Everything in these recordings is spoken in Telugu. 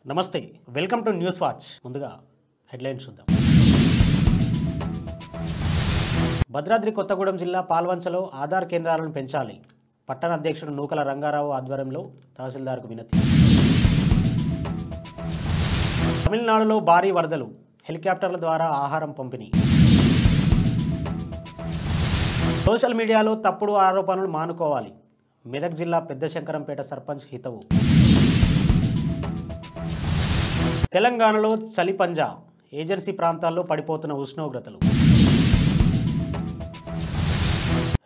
నమస్తే వెల్కమ్ టు న్యూస్ వాచ్ ముందుగా హెడ్లైన్స్ చూద్దాం భద్రాద్రి కొత్తగూడెం జిల్లా పాల్వంచలో ఆధార్ కేంద్రాలను పెంచాలి పట్టణ అధ్యక్షుడు నూకల రంగారావు ఆధ్వర్యంలో తహసీల్దార్కు వినతి తమిళనాడులో భారీ వరదలు హెలికాప్టర్ల ద్వారా ఆహారం పంపిణీ సోషల్ మీడియాలో తప్పుడు ఆరోపణలు మానుకోవాలి మెదక్ జిల్లా పెద్దశంకరంపేట సర్పంచ్ హితవు తెలంగాణలో చలి పంజా ఏజెన్సీ ప్రాంతాల్లో పడిపోతున్న ఉష్ణోగ్రతలు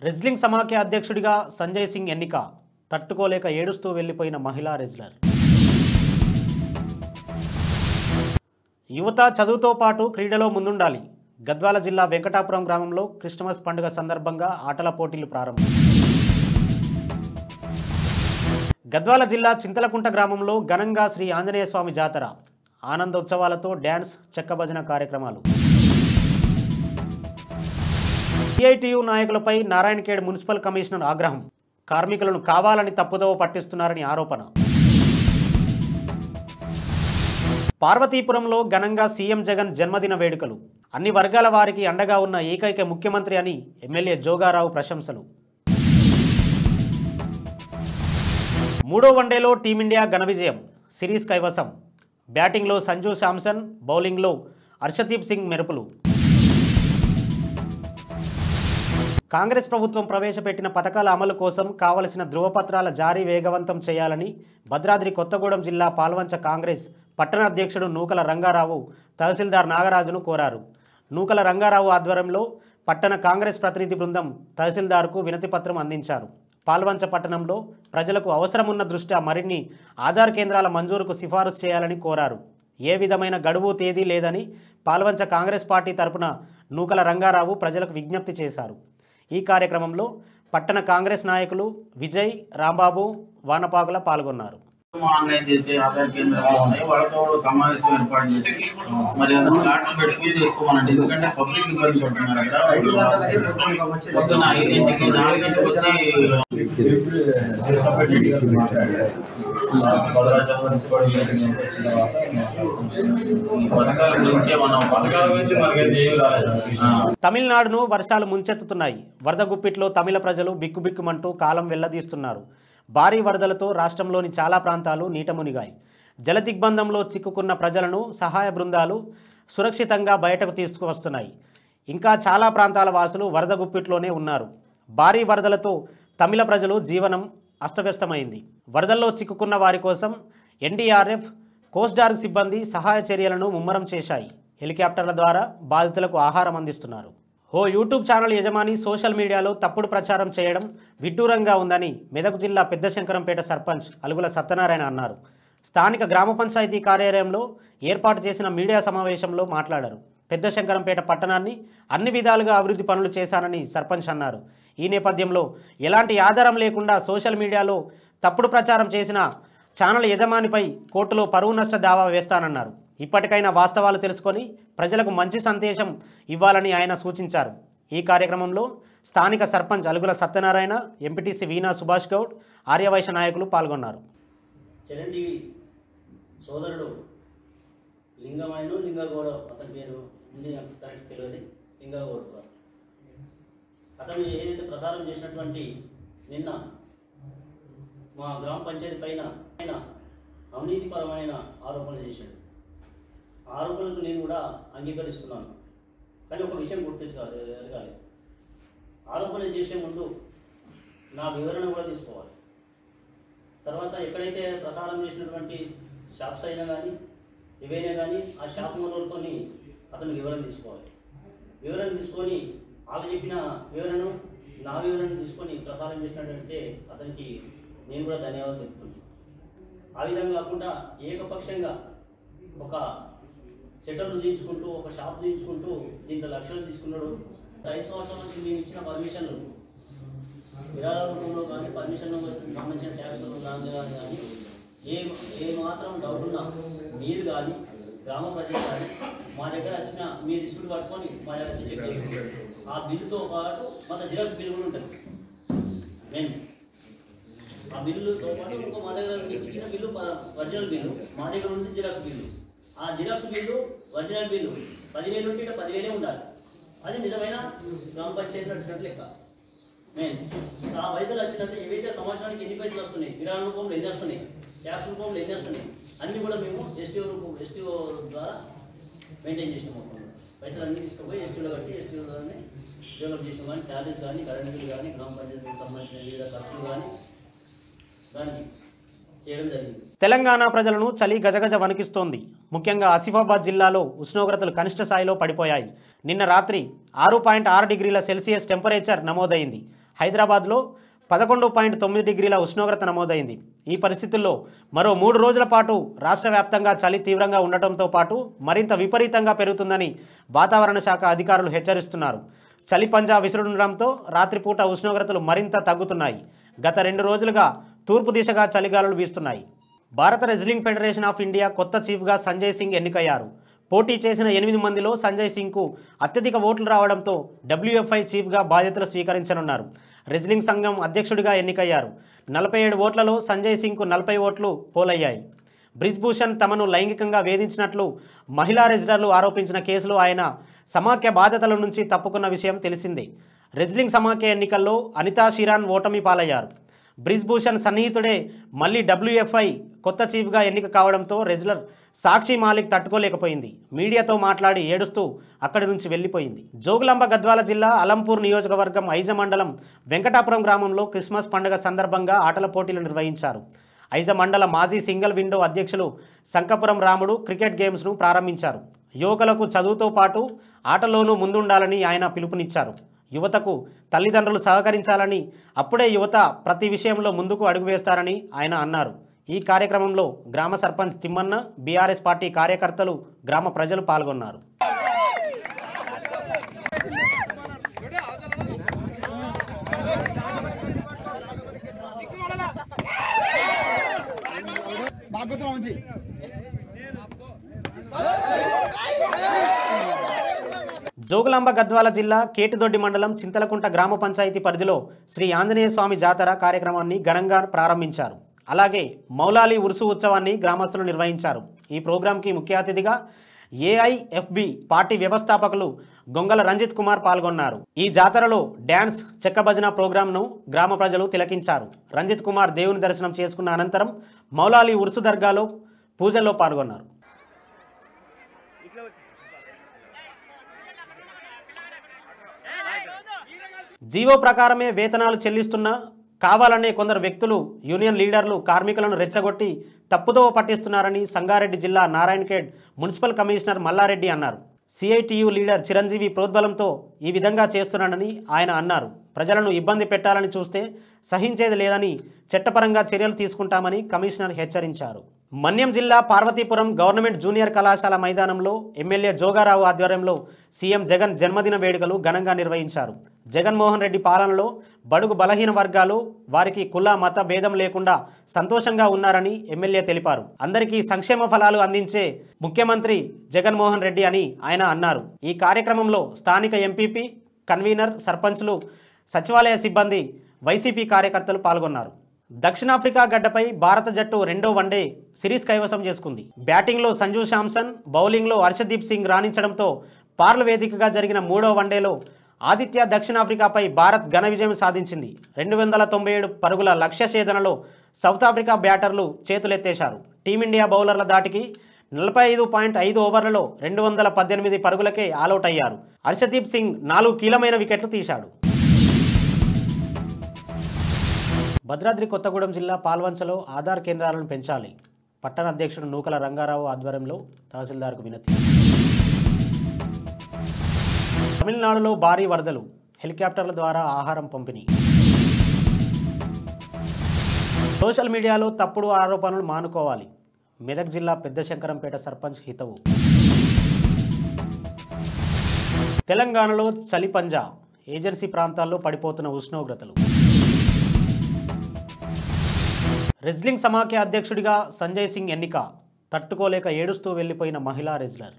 రెజ్లింగ్ సమాఖ్య అధ్యక్షుడిగా సంజయ్ సింగ్ ఎన్నిక తట్టుకోలేక ఏడుస్తూ వెళ్లిపోయిన మహిళా రెజ్లర్ యువత చదువుతో పాటు క్రీడలో ముందుండాలి గద్వాల జిల్లా వెంకటాపురం గ్రామంలో క్రిస్మస్ పండుగ సందర్భంగా ఆటల పోటీలు ప్రారంభం గద్వాల జిల్లా చింతలకుంట గ్రామంలో ఘనంగా శ్రీ ఆంజనేయ స్వామి జాతర ఆనందోత్సవాలతో డ్యాన్స్ చెక్కభజన కార్యక్రమాలు సిఐటియు నాయకులపై నారాయణఖేడ్ మున్సిపల్ కమిషనర్ ఆగ్రహం కార్మికులను కావాలని తప్పుదోవ పట్టిస్తున్నారని ఆరోపణ పార్వతీపురంలో ఘనంగా సీఎం జగన్ జన్మదిన వేడుకలు అన్ని వర్గాల వారికి అండగా ఉన్న ఏకైక ముఖ్యమంత్రి అని ఎమ్మెల్యే జోగారావు ప్రశంసలు మూడో వన్డేలో టీమిండియా ఘన విజయం సిరీస్ కైవసం బ్యాటింగ్లో సంజు శాంసన్ బౌలింగ్లో హర్షదీప్ సింగ్ మెరుపులు కాంగ్రెస్ ప్రభుత్వం ప్రవేశపెట్టిన పథకాల అమలు కోసం కావలసిన ధృవపత్రాల జారీ వేగవంతం చేయాలని భద్రాద్రి కొత్తగూడెం జిల్లా పాల్వంచ కాంగ్రెస్ పట్టణ అధ్యక్షుడు నూకల రంగారావు తహసీల్దార్ నాగరాజును కోరారు నూకల రంగారావు ఆధ్వర్యంలో పట్టణ కాంగ్రెస్ ప్రతినిధి బృందం తహసీల్దార్కు వినతిపత్రం అందించారు పాల్వంచ పట్టణంలో ప్రజలకు అవసరమున్న దృష్ట్యా మరిన్ని ఆధార్ కేంద్రాల మంజూరుకు సిఫారసు చేయాలని కోరారు ఏ విధమైన గడువు తేదీ లేదని పాల్వంచ కాంగ్రెస్ పార్టీ తరపున నూకల రంగారావు ప్రజలకు విజ్ఞప్తి చేశారు ఈ కార్యక్రమంలో పట్టణ కాంగ్రెస్ నాయకులు విజయ్ రాంబాబు వానపాకుల పాల్గొన్నారు ఆన్లైన్ చేసే ఆధార్ కేంద్రాలు ఉన్నాయి వాళ్ళతో సమావేశం ఏర్పాటు చేసి మరి స్లాట్స్ పెట్టుకుని చేసుకోమనండి ఎందుకంటే పబ్లిక్ ఇబ్బంది పడుతున్నారు అక్కడ పొద్దున్న 5 4 వచ్చి పథకాల గురించి తమిళనాడును వర్షాలు ముంచెత్తుతున్నాయి వరద గుప్పిట్లో తమిళ ప్రజలు బిక్కుబిక్కుమంటూ కాలం వెళ్లదీస్తున్నారు భారీ వరదలతో రాష్ట్రంలోని చాలా ప్రాంతాలు నీటమునిగాయి జల దిగ్బంధంలో చిక్కుకున్న ప్రజలను సహాయ బృందాలు సురక్షితంగా బయటకు తీసుకువస్తున్నాయి ఇంకా చాలా ప్రాంతాల వాసులు వరద గుప్పిట్లోనే ఉన్నారు భారీ వరదలతో తమిళ ప్రజలు జీవనం అస్తవ్యస్తమైంది వరదల్లో చిక్కుకున్న వారి కోసం ఎన్డీఆర్ఎఫ్ కోస్ట్ గార్డ్ సిబ్బంది సహాయ చర్యలను ముమ్మరం చేశాయి హెలికాప్టర్ల ద్వారా బాధితులకు ఆహారం అందిస్తున్నారు ఓ యూట్యూబ్ ఛానల్ యజమాని సోషల్ మీడియాలో తప్పుడు ప్రచారం చేయడం విడ్డూరంగా ఉందని మెదక్ జిల్లా పెద్దశంకరంపేట సర్పంచ్ అలుగుల సత్యనారాయణ అన్నారు స్థానిక గ్రామ పంచాయతీ కార్యాలయంలో ఏర్పాటు చేసిన మీడియా సమావేశంలో మాట్లాడారు పెద్దశంకరంపేట పట్టణాన్ని అన్ని విధాలుగా అభివృద్ధి పనులు చేశానని సర్పంచ్ అన్నారు ఈ నేపథ్యంలో ఎలాంటి ఆధారం లేకుండా సోషల్ మీడియాలో తప్పుడు ప్రచారం చేసిన ఛానల్ యజమానిపై కోర్టులో పరువు నష్ట దావా వేస్తానన్నారు ఇప్పటికైనా వాస్తవాలు తెలుసుకొని ప్రజలకు మంచి సందేశం ఇవ్వాలని ఆయన సూచించారు ఈ కార్యక్రమంలో స్థానిక సర్పంచ్ అలుగుల సత్యనారాయణ ఎంపీటీసీ వీణా సుభాష్ గౌడ్ ఆర్యవైశ్య నాయకులు పాల్గొన్నారు చిరంజీవి సోదరుడు లింగమైన లింగగౌడ అతని పేరు ఉంది నాకు కరెక్ట్ తెలియదు లింగగౌడ అతను ఏదైతే ప్రసారం చేసినటువంటి నిన్న మా గ్రామ పంచాయతీ పైన అవినీతిపరమైన ఆరోపణలు చేశాడు ఆరోపణలకు నేను కూడా అంగీకరిస్తున్నాను కానీ ఒక విషయం ఎరగాలి ఆరోపణలు చేసే ముందు నా వివరణ కూడా తీసుకోవాలి తర్వాత ఎక్కడైతే ప్రసారం చేసినటువంటి షాప్స్ అయినా కానీ ఏవైనా కానీ ఆ షాప్ మొదలుకొని అతను వివరణ తీసుకోవాలి వివరణ తీసుకొని వాళ్ళు చెప్పిన వివరణను నా వివరణ తీసుకొని ప్రసారం చేసినట్టే అతనికి నేను కూడా ధన్యవాదాలు తెలుపుతున్నాను ఆ విధంగా కాకుండా ఏకపక్షంగా ఒక సెటర్లు చేయించుకుంటూ ఒక షాప్ చేయించుకుంటూ దీంట్లో లక్షలు తీసుకున్నాడు 5 సంవత్సరాల నుంచి మేము ఇచ్చిన పర్మిషన్లు విరాళ రూపంలో కానీ పర్మిషన్ సంబంధించిన ట్యాక్స్లు కానీ ఏ మాత్రం డౌట్ ఉన్నా మీరు కానీ గ్రామ ప్రజలు కానీ మా దగ్గర వచ్చిన మీ రిసిప్ట్ పట్టుకొని మా దగ్గర చెక్ చేసుకుంటారు ఆ బిల్లుతో పాటు మన జిరాక్స్ బిల్ కూడా ఉంటుంది నేను ఆ బిల్లుతో పాటు ఇంకో మా దగ్గర ఇచ్చిన బిల్లు ఒరిజినల్ బిల్లు, మా దగ్గర ఉంది జిరాక్స్ బిల్లు. ఆ జిరాక్స్ బిల్లు ఒరిజినల్ బిల్లు 10,000 నుండి 10,000 ఉండాలి. అది నిజమైన గ్రామ పంచాయతీ వచ్చినట్టు లెక్క. మెయిన్ ఆ పైసలు వచ్చినట్టు ఏవైతే సంవత్సరానికి ఎన్ని పైసలు వస్తున్నాయి, విరాళ రూపంలో ఎన్ని వస్తున్నాయి, ట్యాక్స్ రూపంలో ఎన్ని వస్తున్నాయి, అన్నీ కూడా మేము ఎస్టీఓ ద్వారా మెయింటైన్ చేసినాం. పైసలు అన్నీ తీసుకుపోయి ఎస్టీలో కట్టి ఎస్టీఓ ద్వారానే డెవలప్ చేసినాం. కానీ శాలరీస్ కానీ, కరెంట్ బిల్ కానీ, గ్రామ పంచాయతీకి సంబంధించిన వివిధ ఖర్చులు కానీ దానికి చేయడం జరిగింది. తెలంగాణ ప్రజలను చలి గజగజ వణికిస్తోంది. ముఖ్యంగా ఆసిఫాబాద్ జిల్లాలో ఉష్ణోగ్రతలు కనిష్ట స్థాయిలో పడిపోయాయి. నిన్న రాత్రి 6.6 డిగ్రీల సెల్సియస్ టెంపరేచర్ నమోదైంది. హైదరాబాద్లో 11.9 డిగ్రీల ఉష్ణోగ్రత నమోదైంది. ఈ పరిస్థితుల్లో మరో 3 రోజుల పాటు రాష్ట్ర వ్యాప్తంగా చలి తీవ్రంగా ఉండటంతో పాటు మరింత విపరీతంగా పెరుగుతుందని వాతావరణ శాఖ అధికారులు హెచ్చరిస్తున్నారు. చలి పంజా విసురుండడంతో రాత్రిపూట ఉష్ణోగ్రతలు మరింత తగ్గుతున్నాయి. గత 2 రోజులుగా తూర్పు దిశగా చలిగాలులు వీస్తున్నాయి. భారత రెజ్లింగ్ ఫెడరేషన్ ఆఫ్ ఇండియా కొత్త చీఫ్గా సంజయ్ సింగ్ ఎన్నికయ్యారు. పోటీ చేసిన 8 మందిలో సంజయ్ సింగ్కు అత్యధిక ఓట్లు రావడంతో WFI చీఫ్గా బాధ్యతలు స్వీకరించనున్నారు. రెజ్లింగ్ సంఘం అధ్యక్షుడిగా ఎన్నికయ్యారు. 47 ఓట్లలో సంజయ్ సింగ్కు 40 ఓట్లు పోలయ్యాయి. బ్రిజ్భూషణ్ తమను లైంగికంగా వేధించినట్లు మహిళా రెజ్లర్లు ఆరోపించిన కేసులో ఆయన సమాఖ్య బాధ్యతల నుంచి తప్పుకున్న విషయం తెలిసిందే. రెజ్లింగ్ సమాఖ్య ఎన్నికల్లో అనితా షిరాన్ ఓటమి పాలయ్యారు. బ్రిజ్భూషణ్ సన్నిహితుడే మళ్ళీ WFI కొత్త చీఫ్గా ఎన్నిక కావడంతో రెజ్లర్ సాక్షి మాలిక్ తట్టుకోలేకపోయింది. మీడియాతో మాట్లాడి ఏడుస్తూ అక్కడి నుంచి వెళ్లిపోయింది. జోగులాంబ గద్వాల జిల్లా అలంపూర్ నియోజకవర్గం ఐజ మండలం వెంకటాపురం గ్రామంలో క్రిస్మస్ పండుగ సందర్భంగా ఆటల పోటీలు నిర్వహించారు. ఐజ మండల మాజీ సింగిల్ విండో అధ్యక్షులు శంకపురం రాముడు క్రికెట్ గేమ్స్ను ప్రారంభించారు. యువకులకు చదువుతో పాటు ఆటలోనూ ముందుండాలని ఆయన పిలుపునిచ్చారు. యువతకు తల్లిదండ్రులు సహకరించాలని, అప్పుడే యువత ప్రతి విషయంలో ముందుకు అడుగు వేస్తారని ఆయన అన్నారు. ఈ కార్యక్రమంలో గ్రామ సర్పంచ్ తిమ్మన్న, బీఆర్ఎస్ పార్టీ కార్యకర్తలు, గ్రామ ప్రజలు పాల్గొన్నారు. జోగులాంబ గద్వాల జిల్లా కేటుదొడ్డి మండలం చింతలకుంట గ్రామ పంచాయతీ పరిధిలో శ్రీ ఆంజనేయ స్వామి జాతర కార్యక్రమాన్ని ఘనంగా ప్రారంభించారు. అలాగే మౌలాలి ఉరుసు ఉత్సవాన్ని గ్రామస్తులు నిర్వహించారు. ఈ ప్రోగ్రాంకి ముఖ్య అతిథిగా AIFB పార్టీ వ్యవస్థాపకులు గొంగల రంజిత్ కుమార్ పాల్గొన్నారు. ఈ జాతరలో డ్యాన్స్, చెక్క భజన ప్రోగ్రాంను గ్రామ ప్రజలు తిలకించారు. రంజిత్ కుమార్ దేవుని దర్శనం చేసుకున్న అనంతరం మౌలాలి ఉరుసు దర్గాలో పూజల్లో పాల్గొన్నారు. జీవో ప్రకారమే వేతనాలు చెల్లిస్తున్నా కావాలనే కొందరు వ్యక్తులు, యూనియన్ లీడర్లు కార్మికులను రెచ్చగొట్టి తప్పుదోవ పట్టిస్తున్నారని సంగారెడ్డి జిల్లా నారాయణఖేడ్ మున్సిపల్ కమిషనర్ మల్లారెడ్డి అన్నారు. CITU లీడర్ చిరంజీవి ప్రోద్బలంతో ఈ విధంగా చేస్తున్నాడని ఆయన అన్నారు. ప్రజలను ఇబ్బంది పెట్టాలని చూస్తే సహించేది లేదని, చట్టపరంగా చర్యలు తీసుకుంటామని కమిషనర్ హెచ్చరించారు. మన్యం జిల్లా పార్వతీపురం గవర్నమెంట్ జూనియర్ కళాశాల మైదానంలో ఎమ్మెల్యే జోగారావు ఆధ్వర్యంలో సీఎం జగన్ జన్మదిన వేడుకలు ఘనంగా నిర్వహించారు. జగన్మోహన్ రెడ్డి పాలనలో బడుగు బలహీన వర్గాలు, వారికి కుల మత భేదం లేకుండా సంతోషంగా ఉన్నారని ఎమ్మెల్యే తెలిపారు. అందరికీ సంక్షేమ ఫలాలు అందించే ముఖ్యమంత్రి జగన్మోహన్ రెడ్డి అని ఆయన అన్నారు. ఈ కార్యక్రమంలో స్థానిక ఎంపీపీ, కన్వీనర్, సర్పంచ్లు, సచివాలయ సిబ్బంది, వైసీపీ కార్యకర్తలు పాల్గొన్నారు. దక్షిణాఫ్రికా గడ్డపై భారత జట్టు 2వ వన్డే సిరీస్ కైవసం చేసుకుంది. బ్యాటింగ్లో సంజు శాంసన్, బౌలింగ్లో హర్షదీప్ సింగ్ రాణించడంతో పార్ల వేదికగా జరిగిన 3వ వన్డేలో ఆతిథ్య దక్షిణాఫ్రికాపై భారత్ ఘన విజయం సాధించింది. 297 పరుగుల లక్ష్య ఛేదనలో సౌత్ ఆఫ్రికా బ్యాటర్లు చేతులెత్తేశారు. టీమిండియా బౌలర్ల దాటికి 45.5 ఓవర్లలో 218 పరుగులకే ఆలౌట్ అయ్యారు. హర్షదీప్ సింగ్ 4 కీలమైన వికెట్లు తీశాడు. భద్రాద్రి కొత్తగూడెం జిల్లా పాల్వంచలో ఆధార్ కేంద్రాలను పెంచాలి. పట్టణ అధ్యక్షుడు నూకల రంగారావు ఆధ్వర్యంలో తహసీల్దార్కు వినతి. తమిళనాడులో భారీ వరదలు, హెలికాప్టర్ల ద్వారా ఆహారం పంపిణీ. సోషల్ మీడియాలో తప్పుడు ఆరోపణలు మానుకోవాలి. మెదక్ జిల్లా పెద్దశంకరంపేట సర్పంచ్ హితవు. తెలంగాణలో చలి పంజా, ఏజెన్సీ ప్రాంతాల్లో పడిపోతున్న ఉష్ణోగ్రతలు. రెజ్లింగ్ సమాఖ్య అధ్యక్షుడిగా సంజయ్ సింగ్ ఎన్నిక, తట్టుకోలేక ఏడుస్తూ వెళ్లిపోయిన మహిళా రెజ్లర్.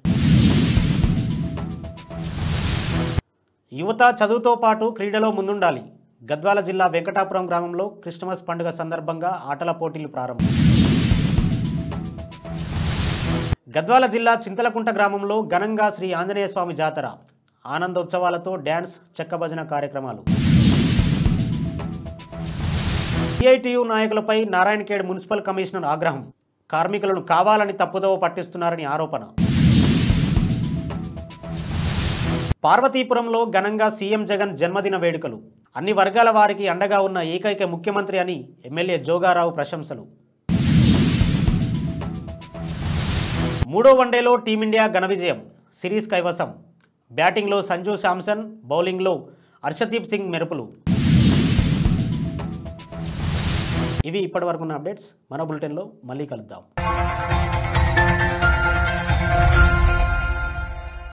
యువత చదువుతో పాటు క్రీడలో ముందుండాలి. గద్వాల జిల్లా వెంకటాపురం గ్రామంలో క్రిస్మస్ పండుగ సందర్భంగా ఆటల పోటీలు ప్రారంభం. గద్వాల జిల్లా చింతలకుంట గ్రామంలో ఘనంగా శ్రీ ఆంజనేయ స్వామి జాతర, ఆనందోత్సవాలతో డ్యాన్స్, చెక్క భజన కార్యక్రమాలు. సిఐటియు నాయకులపై నారాయణఖేడ్ మున్సిపల్ కమిషనర్ ఆగ్రహం, కార్మికులను కావాలని తప్పుదోవ పట్టిస్తున్నారని ఆరోపణ. పార్వతీపురంలో ఘనంగా సీఎం జగన్ జన్మదిన వేడుకలు, అన్ని వర్గాల వారికి అండగా ఉన్న ఏకైక ముఖ్యమంత్రి అని ఎమ్మెల్యే జోగారావు ప్రశంసలు. మూడో వన్డేలో టీమిండియా ఘన విజయం, సిరీస్ కైవసం. బ్యాటింగ్లో సంజు శాంసన్, బౌలింగ్లో హర్షదీప్ సింగ్ మెరుపులు. ఇవి ఇప్పటివరకు ఉన్న అప్డేట్స్. మరో బులెటిన్లో మళ్ళీ కలుద్దాం.